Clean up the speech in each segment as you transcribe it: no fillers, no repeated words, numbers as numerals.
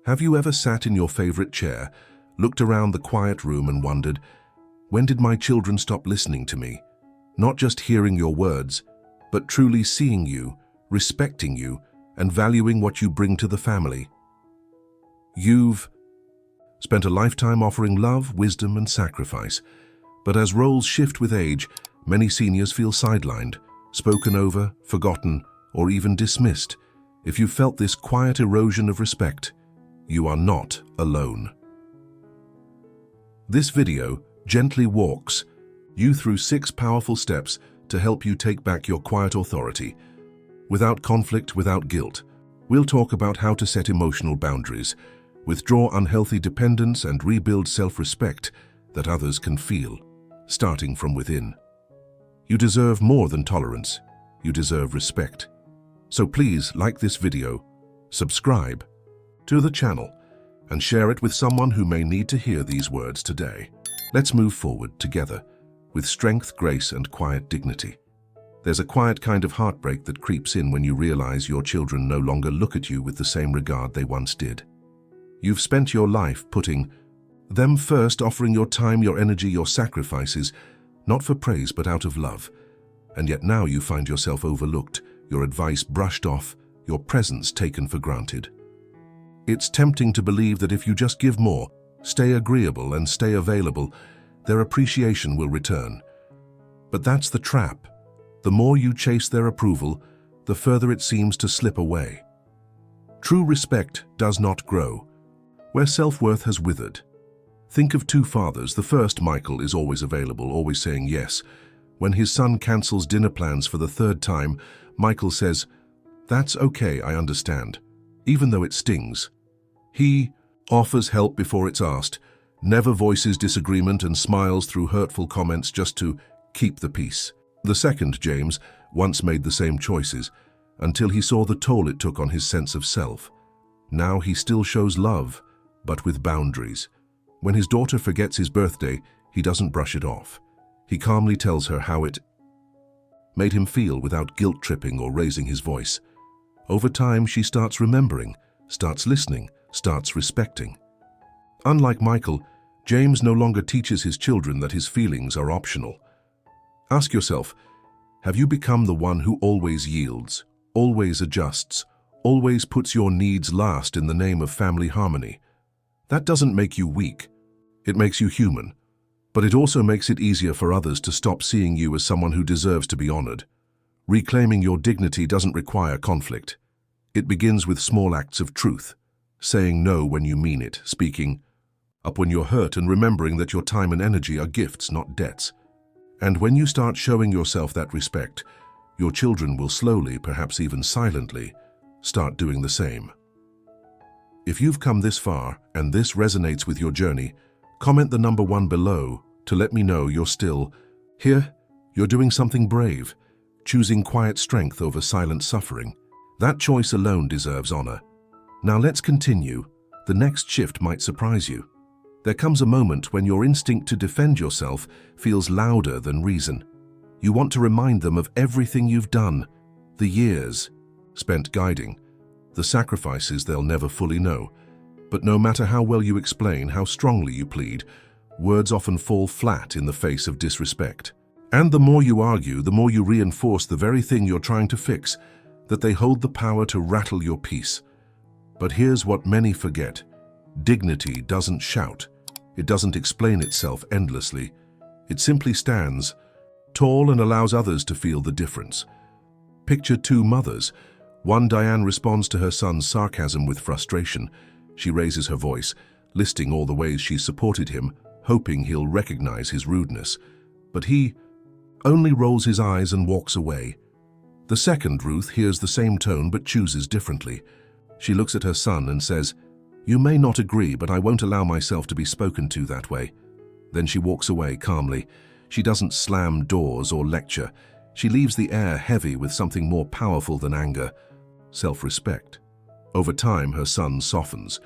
Have you ever sat in your favorite chair, looked around the quiet room and wondered, when did my children stop listening to me? Not just hearing your words, but truly seeing you, respecting you, and valuing what you bring to the family. You've spent a lifetime offering love, wisdom, and sacrifice. But as roles shift with age, many seniors feel sidelined, spoken over, forgotten, or even dismissed. If you felt this quiet erosion of respect, you are not alone. This video gently walks you through 6 powerful steps to help you take back your quiet authority. Without conflict, without guilt, we'll talk about how to set emotional boundaries, withdraw unhealthy dependence, and rebuild self-respect that others can feel, starting from within. You deserve more than tolerance. You deserve respect. So please like this video, subscribe to the channel, and share it with someone who may need to hear these words today. Let's move forward together, with strength, grace, and quiet dignity. There's a quiet kind of heartbreak that creeps in when you realize your children no longer look at you with the same regard they once did. You've spent your life putting them first, offering your time, your energy, your sacrifices, not for praise but out of love. And yet now you find yourself overlooked, your advice brushed off, your presence taken for granted. It's tempting to believe that if you just give more, stay agreeable, and stay available, their appreciation will return. But that's the trap. The more you chase their approval, the further it seems to slip away. True respect does not grow where self-worth has withered. Think of 2 fathers. The first, Michael, is always available, always saying yes. When his son cancels dinner plans for the 3rd time, Michael says, "That's okay, I understand," even though it stings. He offers help before it's asked, never voices disagreement, and smiles through hurtful comments just to keep the peace. The second, James, once made the same choices, until he saw the toll it took on his sense of self. Now he still shows love, but with boundaries. When his daughter forgets his birthday, he doesn't brush it off. He calmly tells her how it made him feel without guilt-tripping or raising his voice. Over time, she starts remembering, starts listening, starts respecting. Unlike Michael, James no longer teaches his children that his feelings are optional. Ask yourself, have you become the one who always yields, always adjusts, always puts your needs last in the name of family harmony? That doesn't make you weak. It makes you human. But it also makes it easier for others to stop seeing you as someone who deserves to be honored. Reclaiming your dignity doesn't require conflict. It begins with small acts of truth, saying no when you mean it, speaking up when you're hurt, and remembering that your time and energy are gifts, not debts. And when you start showing yourself that respect, your children will slowly, perhaps even silently, start doing the same. If you've come this far and this resonates with your journey, comment the number 1 below to let me know you're still here. You're doing something brave, choosing quiet strength over silent suffering. That choice alone deserves honor. Now let's continue. The next shift might surprise you. There comes a moment when your instinct to defend yourself feels louder than reason. You want to remind them of everything you've done, the years spent guiding, the sacrifices they'll never fully know. But no matter how well you explain, how strongly you plead, words often fall flat in the face of disrespect. And the more you argue, the more you reinforce the very thing you're trying to fix, that they hold the power to rattle your peace. But here's what many forget. Dignity doesn't shout. It doesn't explain itself endlessly. It simply stands tall and allows others to feel the difference. Picture 2 mothers. One, Diane, responds to her son's sarcasm with frustration. She raises her voice, listing all the ways she's supported him, hoping he'll recognize his rudeness. But he only rolls his eyes and walks away. The second, Ruth, hears the same tone but chooses differently. She looks at her son and says, "You may not agree, but I won't allow myself to be spoken to that way." Then she walks away calmly. She doesn't slam doors or lecture. She leaves the air heavy with something more powerful than anger: self-respect. Over time, her son softens,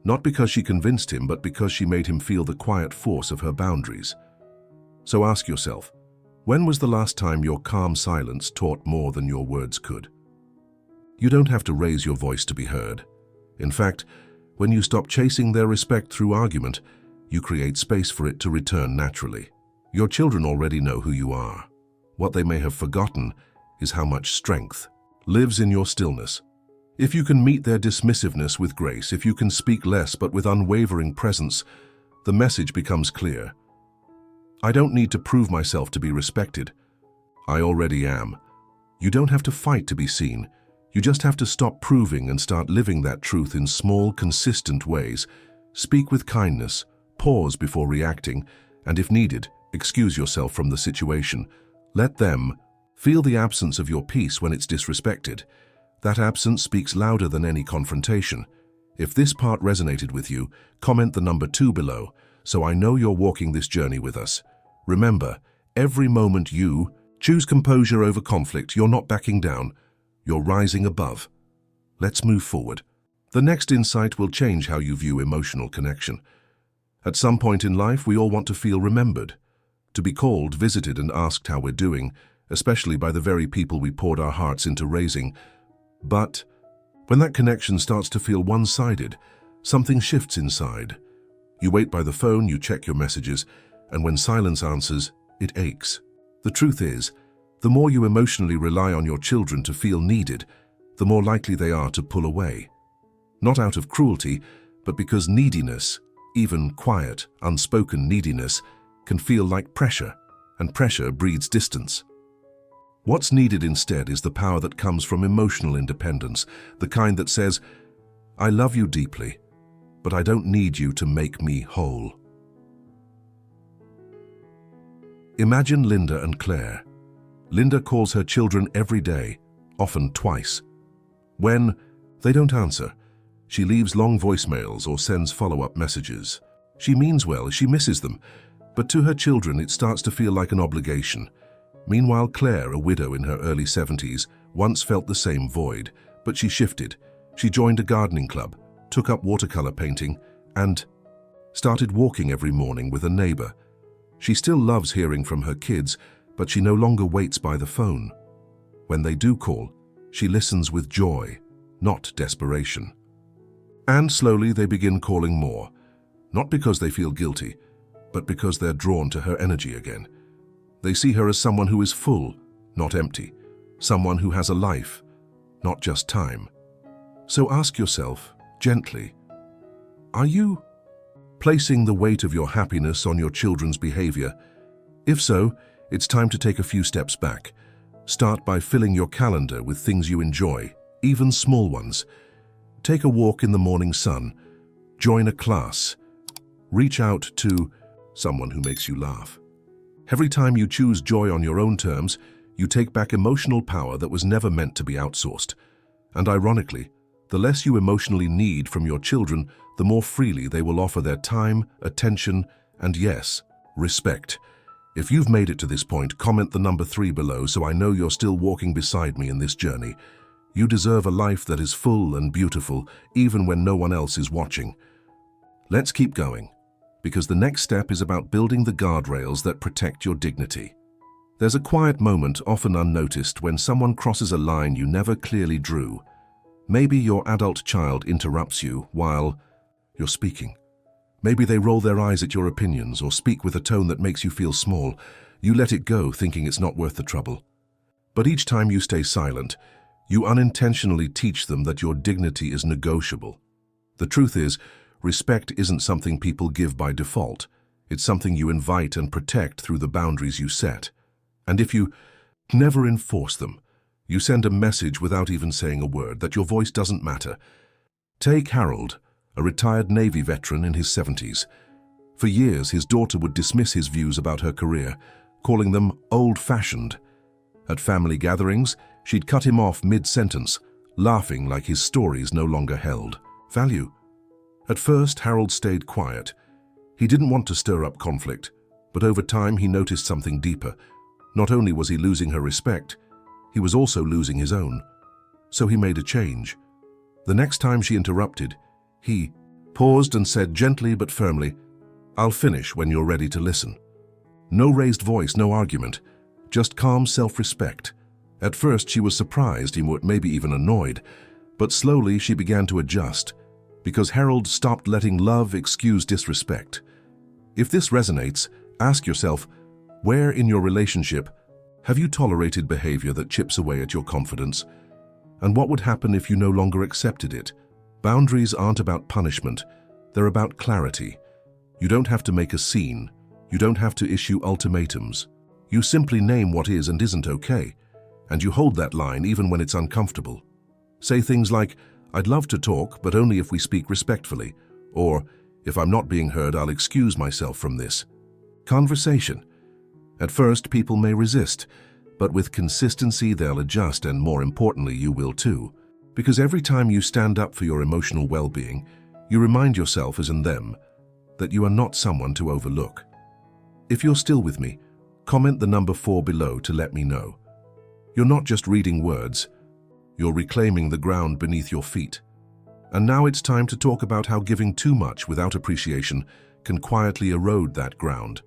not because she convinced him, but because she made him feel the quiet force of her boundaries. So ask yourself, when was the last time your calm silence taught more than your words could? You don't have to raise your voice to be heard. In fact, When you stop chasing their respect through argument, you create space for it to return naturally. Your children already know who you are. What they may have forgotten is how much strength lives in your stillness. If you can meet their dismissiveness with grace, if you can speak less but with unwavering presence, the message becomes clear. I don't need to prove myself to be respected. I already am. You don't have to fight to be seen. You just have to stop proving and start living that truth in small, consistent ways. Speak with kindness, pause before reacting, and if needed, excuse yourself from the situation. Let them feel the absence of your peace when it's disrespected. That absence speaks louder than any confrontation. If this part resonated with you, comment the number 2 below, so I know you're walking this journey with us. Remember, every moment you choose composure over conflict, you're not backing down, you're rising above. Let's move forward. The next insight will change how you view emotional connection. At some point in life, we all want to feel remembered, to be called, visited, and asked how we're doing, especially by the very people we poured our hearts into raising. But when that connection starts to feel one-sided, something shifts inside. You wait by the phone, you check your messages, and when silence answers, it aches. The truth is, the more you emotionally rely on your children to feel needed, the more likely they are to pull away. Not out of cruelty, but because neediness, even quiet, unspoken neediness, can feel like pressure, and pressure breeds distance. What's needed instead is the power that comes from emotional independence, the kind that says, I love you deeply, but I don't need you to make me whole. Imagine Linda and Claire. Linda calls her children every day, often twice. When they don't answer, she leaves long voicemails or sends follow-up messages. She means well, she misses them, but to her children it starts to feel like an obligation. Meanwhile, Claire, a widow in her early 70s, once felt the same void, but she shifted. She joined a gardening club, took up watercolor painting, and started walking every morning with a neighbor. She still loves hearing from her kids, but she no longer waits by the phone. When they do call, she listens with joy, not desperation. And slowly they begin calling more, not because they feel guilty, but because they're drawn to her energy again. They see her as someone who is full, not empty, someone who has a life, not just time. So ask yourself, gently, are you placing the weight of your happiness on your children's behavior? If so, it's time to take a few steps back. Start by filling your calendar with things you enjoy, even small ones. Take a walk in the morning sun, join a class, reach out to someone who makes you laugh. Every time you choose joy on your own terms, you take back emotional power that was never meant to be outsourced. And ironically, the less you emotionally need from your children, the more freely they will offer their time, attention, and yes, respect. If you've made it to this point, comment the number 3 below so I know you're still walking beside me in this journey. You deserve a life that is full and beautiful, even when no one else is watching. Let's keep going, because the next step is about building the guardrails that protect your dignity. There's a quiet moment, often unnoticed, when someone crosses a line you never clearly drew. Maybe your adult child interrupts you while you're speaking. Maybe they roll their eyes at your opinions or speak with a tone that makes you feel small. You let it go, thinking it's not worth the trouble. But each time you stay silent, you unintentionally teach them that your dignity is negotiable. The truth is, respect isn't something people give by default. It's something you invite and protect through the boundaries you set. And if you never enforce them, you send a message without even saying a word that your voice doesn't matter. Take Harold, a retired Navy veteran in his 70s. For years, his daughter would dismiss his views about her career, calling them old-fashioned. At family gatherings, she'd cut him off mid-sentence, laughing like his stories no longer held value. At first, Harold stayed quiet. He didn't want to stir up conflict, but over time he noticed something deeper. Not only was he losing her respect, he was also losing his own. So he made a change. The next time she interrupted, he paused and said gently but firmly, "I'll finish when you're ready to listen." No raised voice, no argument, just calm self-respect. At first she was surprised, maybe even annoyed, but slowly she began to adjust. because Harold stopped letting love excuse disrespect. If this resonates, ask yourself, where in your relationship have you tolerated behavior that chips away at your confidence? And what would happen if you no longer accepted it? Boundaries aren't about punishment, they're about clarity. You don't have to make a scene. You don't have to issue ultimatums. You simply name what is and isn't okay, and you hold that line even when it's uncomfortable. Say things like, "I'd love to talk, but only if we speak respectfully," or, "If I'm not being heard, I'll excuse myself from this." Conversation. At first, people may resist, but with consistency, they'll adjust, and more importantly, you will too. Because every time you stand up for your emotional well-being, you remind yourself, as in them, that you are not someone to overlook. If you're still with me, comment the number 4 below to let me know. You're not just reading words, you're reclaiming the ground beneath your feet. And now it's time to talk about how giving too much without appreciation can quietly erode that ground.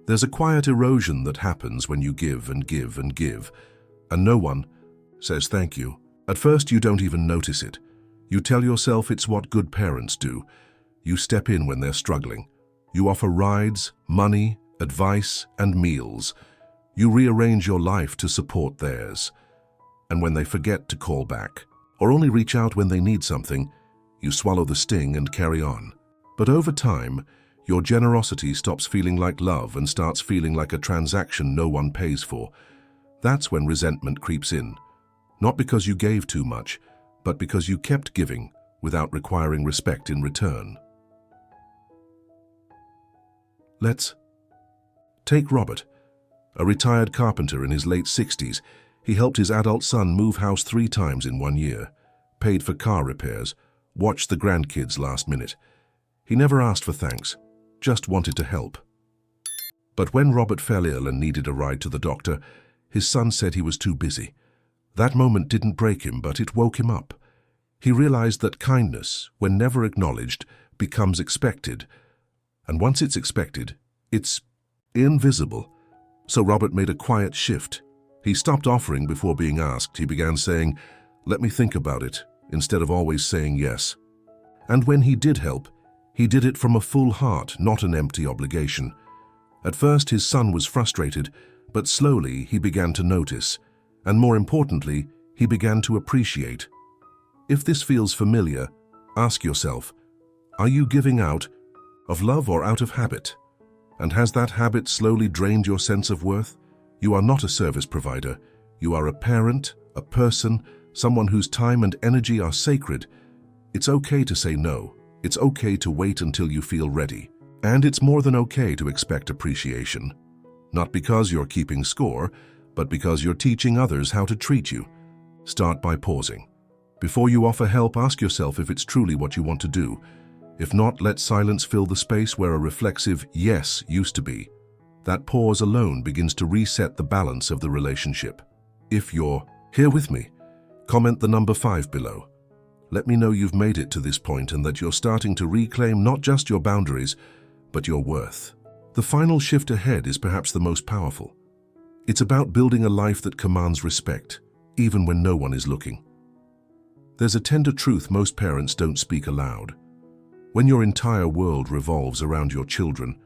There's a quiet erosion that happens when you give and give and give, and no one says thank you. At first, you don't even notice it. You tell yourself it's what good parents do. You step in when they're struggling. You offer rides, money, advice, and meals. You rearrange your life to support theirs. And when they forget to call back, or only reach out when they need something, you swallow the sting and carry on. But over time, your generosity stops feeling like love and starts feeling like a transaction no one pays for. That's when resentment creeps in. Not because you gave too much, but because you kept giving without requiring respect in return. Let's take Robert, a retired carpenter in his late 60s. He helped his adult son move house 3 times in 1 year, paid for car repairs, watched the grandkids last minute. He never asked for thanks, just wanted to help. But when Robert fell ill and needed a ride to the doctor, his son said he was too busy. That moment didn't break him, but it woke him up. He realized that kindness, when never acknowledged, becomes expected. And once it's expected, it's invisible. So Robert made a quiet shift. He stopped offering before being asked. He began saying, "Let me think about it," instead of always saying yes. And when he did help, he did it from a full heart, not an empty obligation. At first, his son was frustrated, but slowly he began to notice. And more importantly, he began to appreciate. If this feels familiar, ask yourself, are you giving out of love or out of habit? And has that habit slowly drained your sense of worth? You are not a service provider. You are a parent, a person, someone whose time and energy are sacred. It's okay to say no. It's okay to wait until you feel ready. And it's more than okay to expect appreciation. Not because you're keeping score, but because you're teaching others how to treat you. Start by pausing. Before you offer help, ask yourself if it's truly what you want to do. If not, let silence fill the space where a reflexive yes used to be. That pause alone begins to reset the balance of the relationship. If you're here with me, comment the number 5 below. Let me know you've made it to this point and that you're starting to reclaim not just your boundaries, but your worth. The final shift ahead is perhaps the most powerful. It's about building a life that commands respect, even when no one is looking. There's a tender truth most parents don't speak aloud. When your entire world revolves around your children,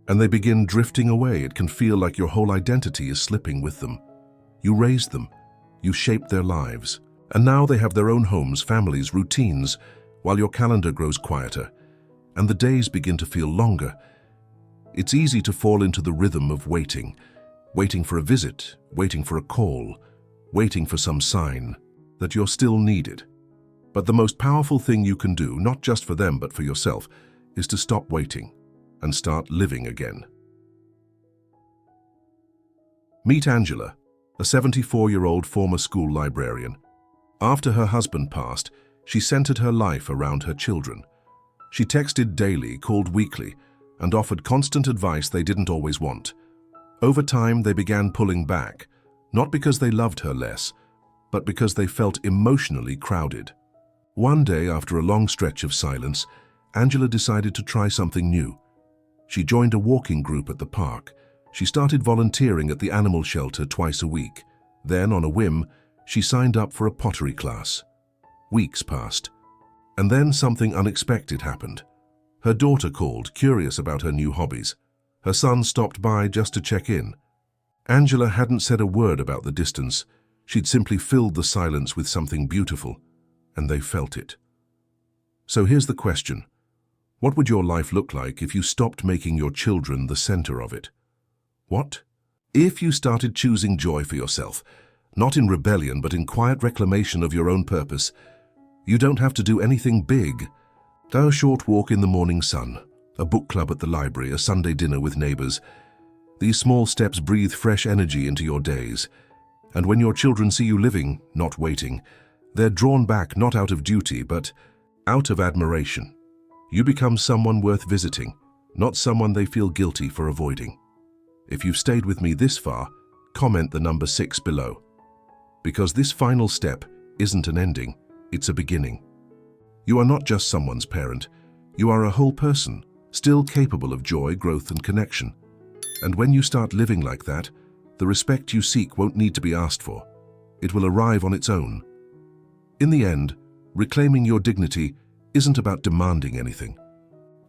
and they begin drifting away, it can feel like your whole identity is slipping with them. You raised them, you shaped their lives, and now they have their own homes, families, routines, while your calendar grows quieter, and the days begin to feel longer. It's easy to fall into the rhythm of waiting for a visit, waiting for a call, waiting for some sign that you're still needed. But the most powerful thing you can do, not just for them but for yourself, is to stop waiting and start living again. Meet Angela, a 74-year-old former school librarian. After her husband passed, she centered her life around her children. She texted daily, called weekly, and offered constant advice they didn't always want. Over time, they began pulling back, not because they loved her less, but because they felt emotionally crowded. One day, after a long stretch of silence, Angela decided to try something new. She joined a walking group at the park. She started volunteering at the animal shelter twice a week. Then, on a whim, she signed up for a pottery class. Weeks passed. And then something unexpected happened. Her daughter called, curious about her new hobbies. Her son stopped by just to check in. Angela hadn't said a word about the distance. She'd simply filled the silence with something beautiful, and they felt it. So here's the question. What would your life look like if you stopped making your children the center of it? What? If you started choosing joy for yourself, not in rebellion but in quiet reclamation of your own purpose. You don't have to do anything big. A short walk in the morning sun, a book club at the library, a Sunday dinner with neighbors. These small steps breathe fresh energy into your days. And when your children see you living, not waiting, they're drawn back not out of duty but out of admiration. You become someone worth visiting, not someone they feel guilty for avoiding. If you've stayed with me this far, comment the number 6 below. Because this final step isn't an ending, it's a beginning. You are not just someone's parent, you are a whole person, still capable of joy, growth, and connection. And when you start living like that, the respect you seek won't need to be asked for. It will arrive on its own. In the end, reclaiming your dignity isn't about demanding anything.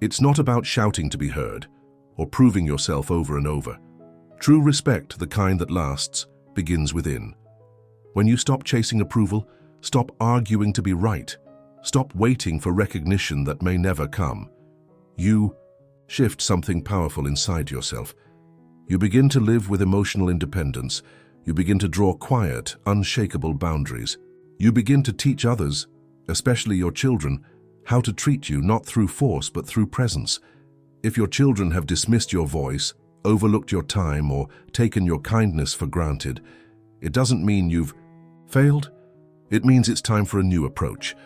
It's not about shouting to be heard or proving yourself over and over. True respect, the kind that lasts, begins within. When you stop chasing approval, stop arguing to be right, stop waiting for recognition that may never come, you shift something powerful inside yourself. You begin to live with emotional independence. You begin to draw quiet, unshakable boundaries. You begin to teach others, especially your children, how to treat you not through force but through presence. If your children have dismissed your voice, overlooked your time, or taken your kindness for granted, it doesn't mean you've failed. It means it's time for a new approach,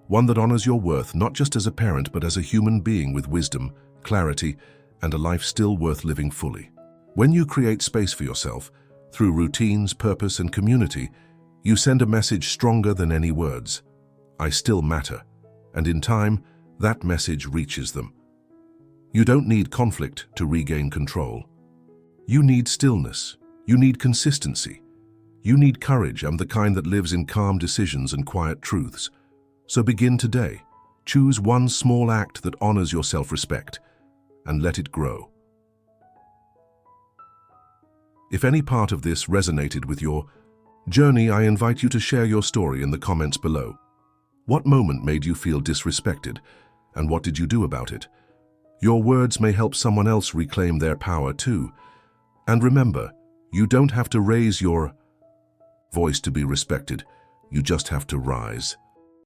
one that honors your worth not just as a parent but as a human being with wisdom, clarity, and a life still worth living fully. When you create space for yourself, through routines, purpose, and community, you send a message stronger than any words. I still matter. And in time, that message reaches them. You don't need conflict to regain control. You need stillness. You need consistency. You need courage, and the kind that lives in calm decisions and quiet truths. So begin today. Choose one small act that honors your self-respect, and let it grow. If any part of this resonated with your journey, I invite you to share your story in the comments below. What moment made you feel disrespected, and what did you do about it? Your words may help someone else reclaim their power too. And remember, you don't have to raise your voice to be respected. You just have to rise.